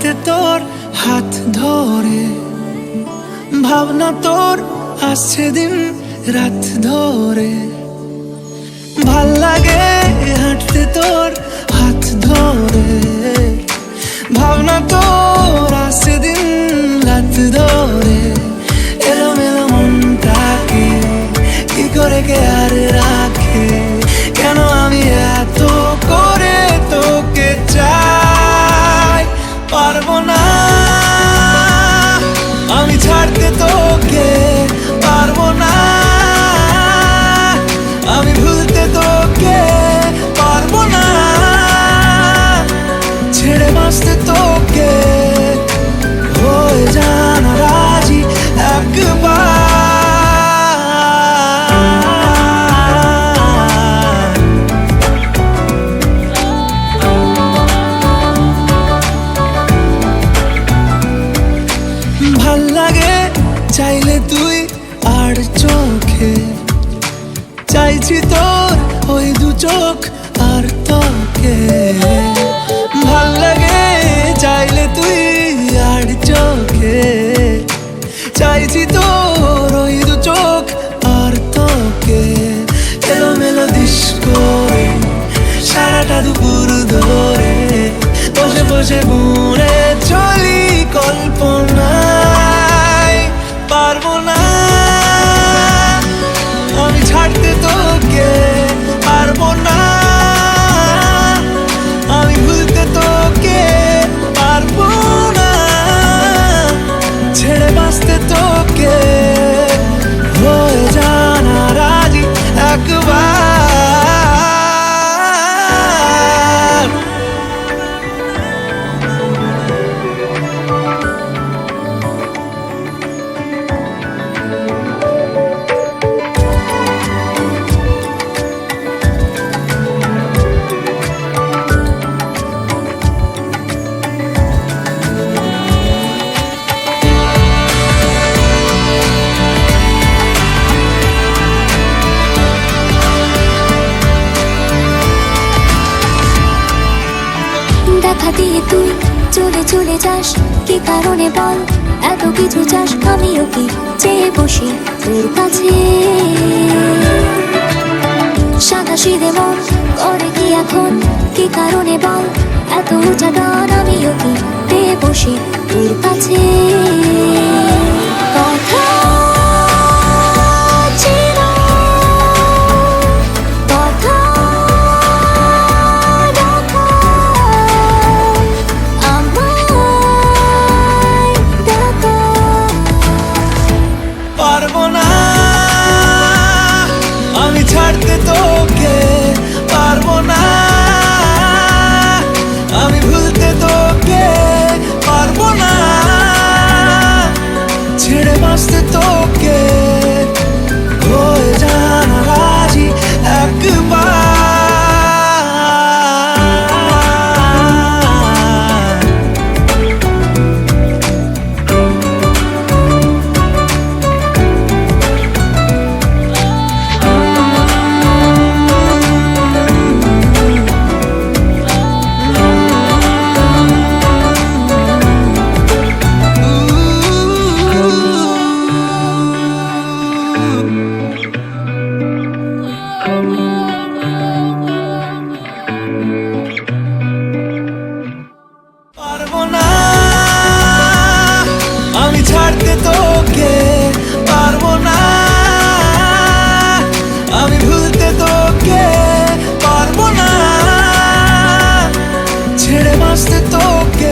হাঁটতে তোর হাত ধরে, ভাবনা তোর আসছে দিন রাত ধরে। ভাল লাগে হাঁটতে তোর হাত ধরে, ভাবনা তোর আসছে দিন রাত ধরে। এলোমেলো মনটাকে কি করে কে আর রাখে, কেন আমি এত করে তোকে চাই। পারবো না আমি ছাড়তে তোকে, পারবো না আমি ভুলতে তোকে, পারবো না ছেড়ে বাঁচতে তোকে। হয়ে জানা রাজি একবার, ভাল লাগে চাইলে তুই আর চোখে, চাইছি তোর ওই দু চোখ আর তোকে। ভাল লাগে চাইলে তুই আর চোখে, চাইছি তোর ওই দু চোখ আর তোকে। এলোমেলো দিস করে সারাটা দুপুর ধরে, বসে বসে বুনে চলি কল্পনায়। পারবো না আমি ছাড়তে তোকে, পারবো না আমি ভুলতে তোকে, পারবো না ছেড়ে বাঁচতে তোকে। হয়ে জানা রাজি একবার, দেখা দিয়ে তুই চলে চলে যাস, কি কারণে বল এত কিছু চাস? আমিও কি চেয়ে বসি তোর কাছে, সাদা সিধে মন করে কি এখন? কি কারণে বল এত উঁচা